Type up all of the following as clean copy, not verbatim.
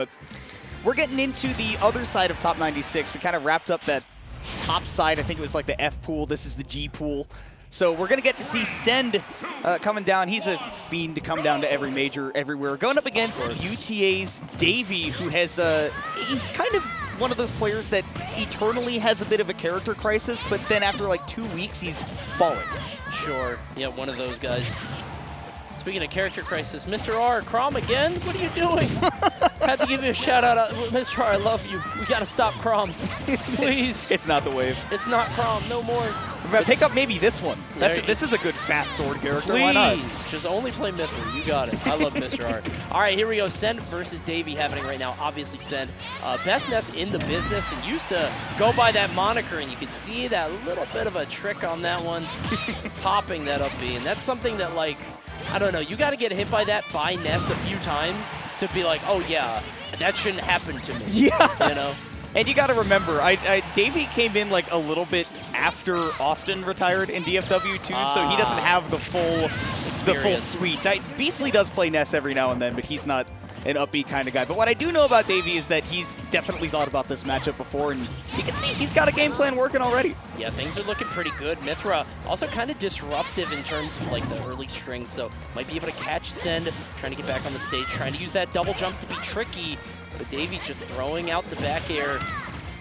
But we're getting into the other side of top 96. We kind of wrapped up that top side. I think it was like the F pool. This is the G pool. So we're going to get to see Send coming down. He's a fiend to come down to every major everywhere. Going up against UTA's Davy, who has he's kind of one of those players that eternally has a bit of a character crisis, but then after like 2 weeks, he's balling. Sure. Yeah, one of those guys. Speaking of character crisis, Mr. R, Crom again? What are you doing? Had to give you a shout out. Mr. R, I love you. We got to stop Crom. Please. It's not the wave. It's not Crom. No more. Pick up maybe this one. This is a good fast sword character. Please. Why not? Just only play Mithra. You got it. I love Mr. R. All right, here we go. Send versus Davy happening right now. Obviously, Send. Best Ness in the business and used to go by that moniker, and you can see that little bit of a trick on that one, popping that up B. And that's something that, like, I don't know, you got to get hit by that by Ness a few times to be like, oh, yeah, that shouldn't happen to me. Yeah. You know? And you got to remember, Davey came in like a little bit after Austin retired in DFW too, so he doesn't have the full suite. Beastly does play Ness every now and then, but he's not an upbeat kind of guy. But what I do know about Davey is that he's definitely thought about this matchup before, and you can see he's got a game plan working already. Yeah, things are looking pretty good. Mithra also kind of disruptive in terms of like the early strings, so might be able to catch Send, trying to get back on the stage, trying to use that double jump to be tricky. But Davy just throwing out the back air.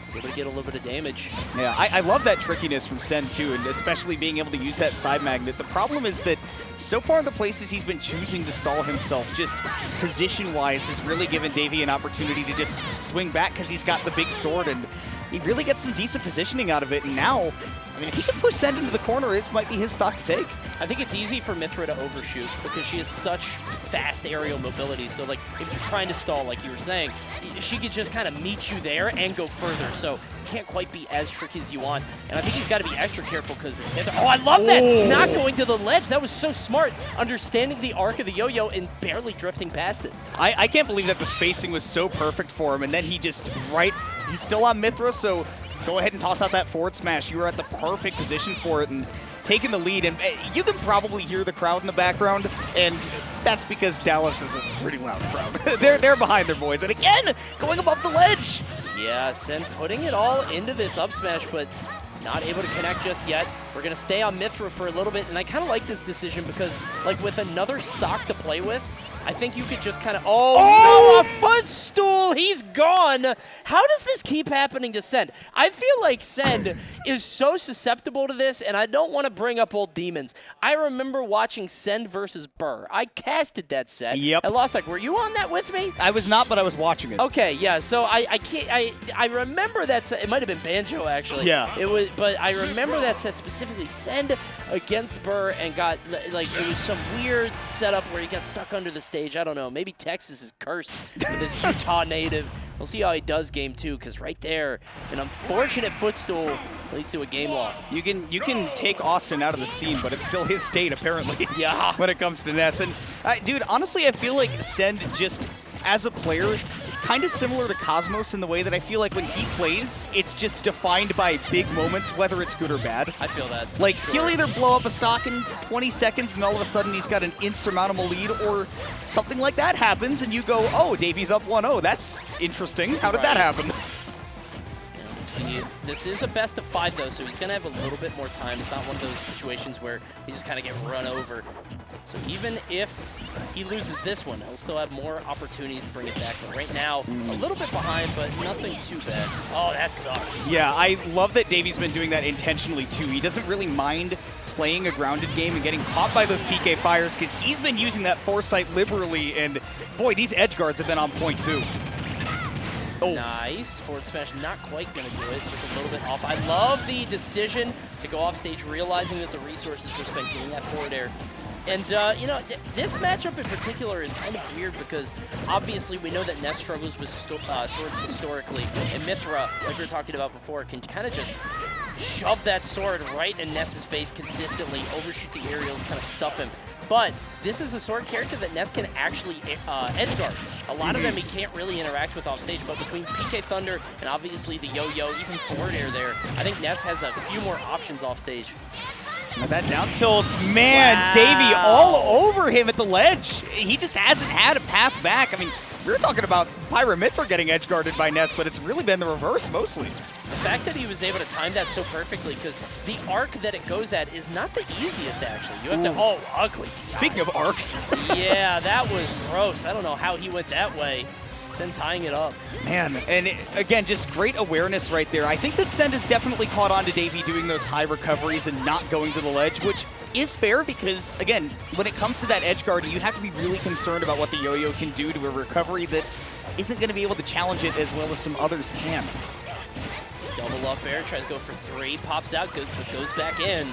He's able to get a little bit of damage. Yeah, I love that trickiness from Send too, and especially being able to use that side magnet. The problem is that so far the places he's been choosing to stall himself, just position-wise, has really given Davy an opportunity to just swing back because he's got the big sword, and he really gets some decent positioning out of it. And now, I mean, if he can push Send into the corner, it might be his stock to take. I think it's easy for Mithra to overshoot because she has such fast aerial mobility. So, like, if you're trying to stall, like you were saying, she could just kind of meet you there and go further. So, it can't quite be as tricky as you want. And I think he's got to be extra careful because oh, I love that! Oh. Not going to the ledge. That was so smart. Understanding the arc of the yo-yo and barely drifting past it. I can't believe that the spacing was so perfect for him, and then he just he's still on Mithra, so go ahead and toss out that forward smash. You were at the perfect position for it and taking the lead. And you can probably hear the crowd in the background, and that's because Dallas is a pretty loud crowd. they're behind their boys. And again, going above the ledge. Yeah, Sen putting it all into this up smash, but not able to connect just yet. We're going to stay on Mithra for a little bit, and I kind of like this decision because, like, with another stock to play with, I think you could just kind of, no, a footstool, he's gone. How does this keep happening to Send? I feel like Send is so susceptible to this, and I don't want to bring up old demons. I remember watching Send versus Burr. I casted that set. Yep. I lost, like, were you on that with me? I was not, but I was watching it. Okay, yeah, so I remember that set. It might have been Banjo, actually. Yeah. It was, but I remember that set specifically, Send against Burr, and got, like, it was some weird setup where he got stuck under the stage. I don't know. Maybe Texas is cursed with this Utah native. We'll see how he does game 2, because right there, an unfortunate footstool leads to a game loss. You can take Austin out of the scene, but it's still his state, apparently, yeah, when it comes to Ness. And, dude, honestly, I feel like Send just, as a player, kind of similar to Cosmos in the way that I feel like when he plays, it's just defined by big moments, whether it's good or bad. I feel that. Like, sure. He'll either blow up a stock in 20 seconds and all of a sudden he's got an insurmountable lead, or something like that happens and you go, oh, Davy's up 1-0. That's interesting. How did that happen? See, this is a best of 5 though, so he's going to have a little bit more time. It's not one of those situations where he just kind of get run over. So even if he loses this one, he'll still have more opportunities to bring it back. But right now, a little bit behind, but nothing too bad. Oh, that sucks. Yeah, I love that Davy's been doing that intentionally too. He doesn't really mind playing a grounded game and getting caught by those PK fires because he's been using that foresight liberally, and boy, these edge guards have been on point too. Oh. Nice. Forward smash not quite going to do it. Just a little bit off. I love the decision to go off stage, realizing that the resources were spent getting that forward air. And, you know, this matchup in particular is kind of weird because obviously we know that Ness struggles with swords historically. And Mithra, like we were talking about before, can kind of just shove that sword right in Ness's face consistently, overshoot the aerials, kind of stuff him. But this is a sword character that Ness can actually edge guard. A lot of them he can't really interact with off stage, but between PK Thunder and obviously the yo-yo, even forward air there, I think Ness has a few more options off stage. That down tilt, man, wow. Davy all over him at the ledge. He just hasn't had a path back. I mean, We were talking about Pyramithra getting edge guarded by Ness, but it's really been the reverse mostly. The fact that he was able to time that so perfectly, because the arc that it goes at is not the easiest, actually. You have to, oh, ugly. Speaking of arcs. Yeah, that was gross. I don't know how he went that way. Send tying it up. Man, and again, just great awareness right there. I think that Send has definitely caught on to Davy doing those high recoveries and not going to the ledge, which is fair because, again, when it comes to that edge guard, you have to be really concerned about what the yo-yo can do to a recovery that isn't going to be able to challenge it as well as some others can. Double up air, tries to go for 3, pops out, goes back in.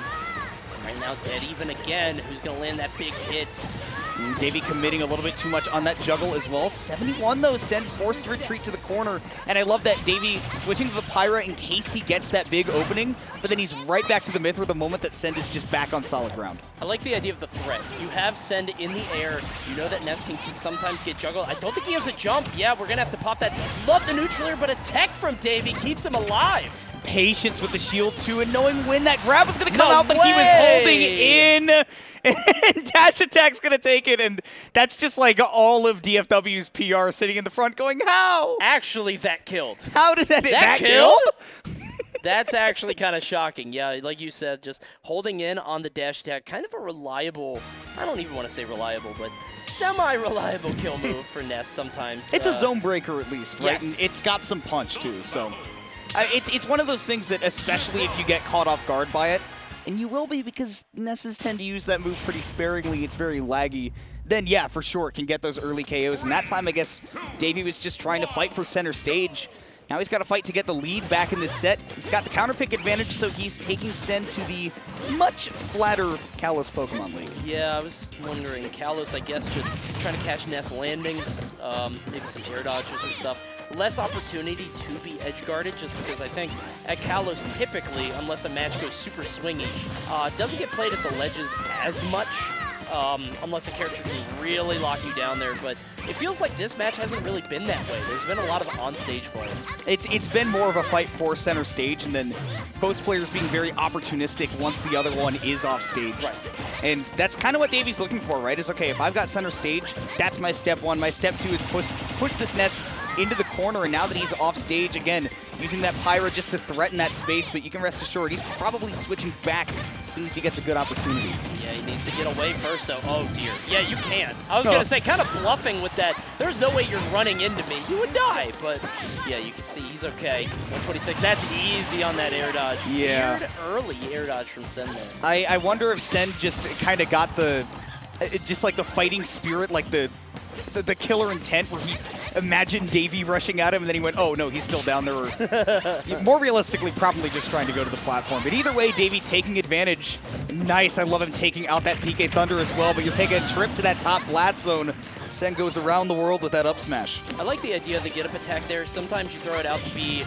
Right now, dead even again. Who's going to land that big hit? Davy committing a little bit too much on that juggle as well. 71 though, Send forced to retreat to the corner. And I love that Davy switching to the Pyra in case he gets that big opening, but then he's right back to the Mithra the moment that Send is just back on solid ground. I like the idea of the threat. You have Send in the air. You know that Ness can sometimes get juggled. I don't think he has a jump. Yeah, we're going to have to pop that. Love the neutral air, but a tech from Davy keeps him alive. Patience with the shield too, and knowing when that grab was going to come out, but he was holding in, and dash attack's going to take it, and that's just like all of DFW's PR sitting in the front going, how? Actually, that killed. How did that killed? That's actually kind of shocking. Yeah, like you said, just holding in on the dash attack, kind of a reliable, I don't even want to say reliable, but semi-reliable kill move for Ness sometimes. It's a zone breaker at least, right? Yes. And it's got some punch too, so. It's one of those things that, especially if you get caught off guard by it, and you will be because Nesses tend to use that move pretty sparingly, it's very laggy, then yeah, for sure, it can get those early KOs. And that time, I guess, Davy was just trying to fight for center stage. Now he's got to fight to get the lead back in this set. He's got the counter pick advantage, so he's taking Send to the much flatter Kalos Pokemon League. Yeah, I was wondering. Kalos, I guess, just trying to catch Ness landings, maybe some air dodges or stuff. Less opportunity to be edge guarded, just because I think at Kalos, typically, unless a match goes super swingy, doesn't get played at the ledges as much. Unless a character can really lock you down there, but it feels like this match hasn't really been that way. There's been a lot of on-stage play. It's been more of a fight for center stage, and then both players being very opportunistic once the other one is off stage. Right. And that's kind of what Davy's looking for, right? Is, okay, if I've got center stage, that's my step one. My step two is push this Ness into the corner, and now that he's off stage, again, using that Pyra just to threaten that space, but you can rest assured he's probably switching back as soon as he gets a good opportunity. Yeah, he needs to get away first, though. Oh, dear. Yeah, you can. I was going to say, kind of bluffing with that. There's no way you're running into me. You would die, but yeah, you can see he's okay. 126, that's easy on that air dodge. Yeah. Weird early air dodge from Send there. I wonder if Send just kind of got the, just like the fighting spirit, like the killer intent where he imagined Davy rushing at him and then he went, oh no, he's still down there. Or more realistically, probably just trying to go to the platform. But either way, Davy taking advantage. Nice, I love him taking out that PK Thunder as well, but you'll take a trip to that top blast zone. Send goes around the world with that up smash. I like the idea of the get-up attack there. Sometimes you throw it out to be,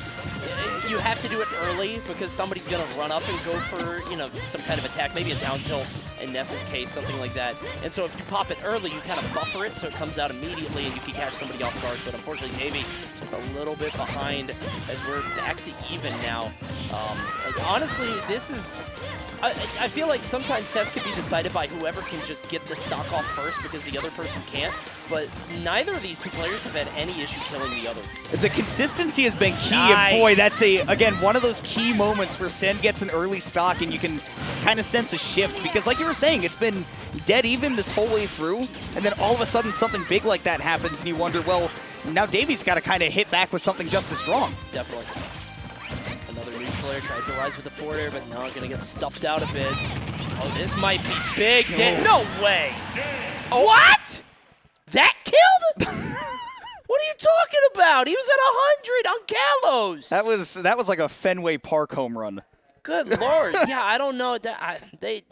you have to do it early because somebody's going to run up and go for, you know, some kind of attack, maybe a down tilt in Ness's case, something like that. And so if you pop it early, you kind of buffer it so it comes out immediately and you can catch somebody off guard. But unfortunately, Davy just a little bit behind as we're back to even now. Honestly, this is... I feel like sometimes sets can be decided by whoever can just get the stock off first because the other person can't, but neither of these two players have had any issue killing the other. The consistency has been key, Nice. And boy, that's again, one of those key moments where Send gets an early stock and you can kind of sense a shift because like you were saying, it's been dead even this whole way through, and then all of a sudden something big like that happens and you wonder, well, now Davy's got to kind of hit back with something just as strong. Definitely. Another neutral air, tries to rise with the forward air, but now going to get stuffed out a bit. Oh, this might be big. No way. What? That killed? What are you talking about? He was at 100 on Kalos. That was like a Fenway Park home run. Good Lord. Yeah, I don't know. They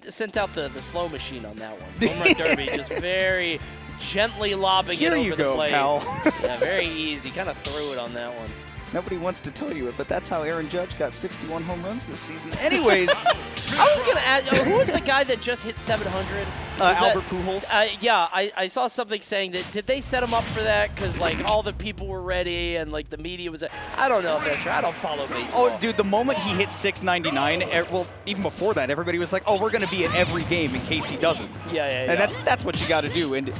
sent out the slow machine on that one. Home run derby, just very gently lobbing it over the plate. Pal. Yeah, very easy. Kind of threw it on that one. Nobody wants to tell you it, but that's how Aaron Judge got 61 home runs this season. Anyways. I was going to ask, who was the guy that just hit 700? Albert Pujols. Yeah, I saw something saying that, did they set him up for that? Because, like, all the people were ready and, like, the media was, I don't know if that's true. I don't follow baseball. Oh, dude, the moment he hit 699, well, even before that, everybody was like, oh, we're going to be at every game in case he doesn't. Yeah. And that's what you got to do. And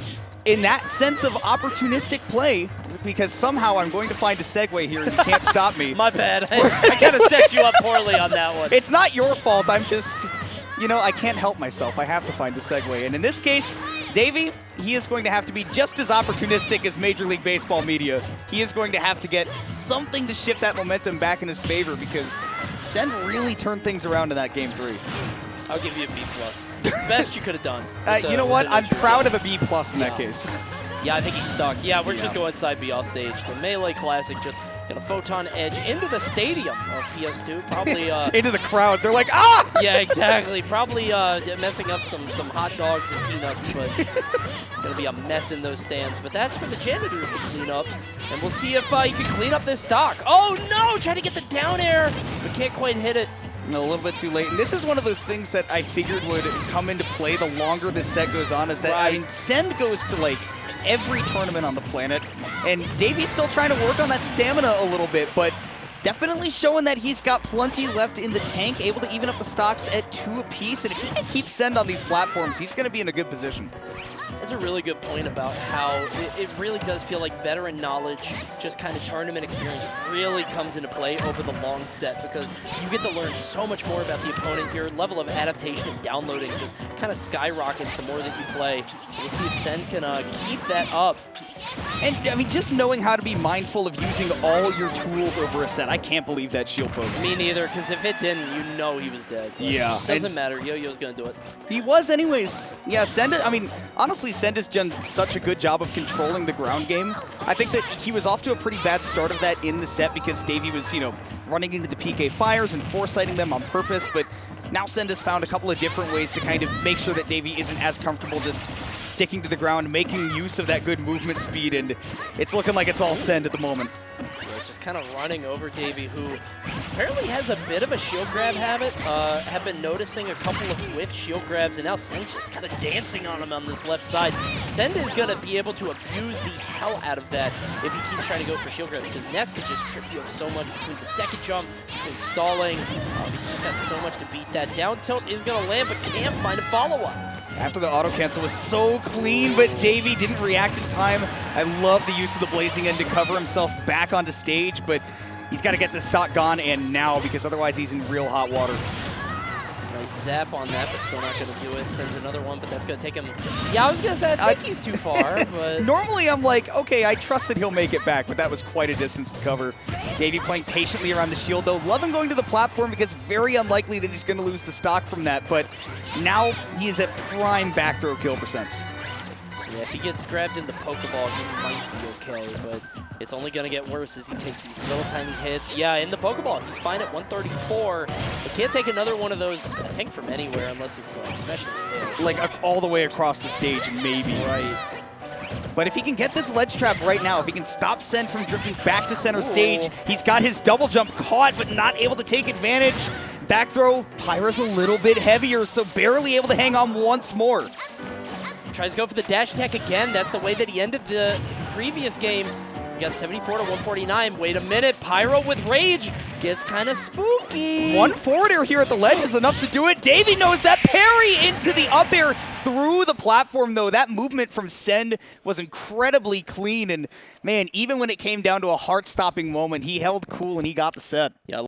in that sense of opportunistic play, because somehow I'm going to find a segue here and you can't stop me. My bad. I kind of set you up poorly on that one. It's not your fault. I'm just, you know, I can't help myself. I have to find a segue. And in this case, Davy, he is going to have to be just as opportunistic as Major League Baseball media. He is going to have to get something to shift that momentum back in his favor because Send really turned things around in that Game 3. I'll give you a B+. Best you could have done. You know what? I'm proud of a B+ in that case. Yeah, I think he's stuck. Yeah, we're just going side B off stage. The Melee Classic just gonna photon edge into the stadium of PS2. Probably into the crowd. They're like, ah! Yeah, exactly. Probably messing up some hot dogs and peanuts, but gonna be a mess in those stands. But that's for the janitors to clean up, and we'll see if he can clean up this stock. Oh no! Trying to get the down air, but can't quite hit it. A little bit too late. And this is one of those things that I figured would come into play the longer this set goes on, is that, I mean, Send goes to, like, every tournament on the planet, and Davy's still trying to work on that stamina a little bit, but definitely showing that he's got plenty left in the tank, able to even up the stocks at 2 apiece, and if he can keep Send on these platforms, he's going to be in a good position. That's a really good point about how it really does feel like veteran knowledge, just kind of tournament experience really comes into play over the long set because you get to learn so much more about the opponent. Your level of adaptation and downloading just kind of skyrockets the more that you play. So we'll see if Send can keep that up. And, I mean, just knowing how to be mindful of using all your tools over a set, I can't believe that shield poke. Me neither, because if it didn't, you know he was dead. Yeah. Doesn't matter. Yo-Yo's going to do it. He was anyways. Yeah, Send, I mean, honestly, Send has done such a good job of controlling the ground game. I think that he was off to a pretty bad start of that in the set because Davy was, you know, running into the PK fires and foresighting them on purpose, but now Send has found a couple of different ways to kind of make sure that Davy isn't as comfortable just sticking to the ground, making use of that good movement speed, and it's looking like it's all Send at the moment. Just kind of running over Davy, who apparently has a bit of a shield grab habit. Have been noticing a couple of whiff shield grabs, and now Send just kind of dancing on him on this left side. Send is going to be able to abuse the hell out of that if he keeps trying to go for shield grabs, because Ness could just trip you up so much between the second jump, between stalling. He's just got so much to beat that. Down tilt is going to land, but can't find a follow-up. After the auto cancel was so clean, but Davy didn't react in time. I love the use of the blazing end to cover himself back onto stage, but he's got to get this stock gone and now because otherwise he's in real hot water. Nice zap on that, but still not going to do it. Sends another one, but that's going to take him. Yeah, I was going to say, I think he's too far. But normally I'm like, okay, I trust that he'll make it back, but that was quite a distance to cover. Davy playing patiently around the shield, though. Loving going to the platform because very unlikely that he's going to lose the stock from that, but now he is at prime back throw kill percents. Yeah, if he gets grabbed in the Pokeball, he might be okay, but it's only going to get worse as he takes these little tiny hits. Yeah, in the Pokeball, he's fine at 134. He can't take another one of those, I think, from anywhere unless it's especially stale. Like all the way across the stage, maybe. Right. But if he can get this ledge trap right now, if he can stop Send from drifting back to center stage, he's got his double jump caught but not able to take advantage. Back throw, Pyro's a little bit heavier, so barely able to hang on once more. Tries to go for the dash attack again. That's the way that he ended the previous game. We got 74 to 149. Wait a minute. Pyro with rage gets kind of spooky. One forward air here at the ledge is enough to do it. Davy knows that parry into the up air through the platform, though. That movement from Send was incredibly clean. And, man, even when it came down to a heart-stopping moment, he held cool and he got the set. Yeah.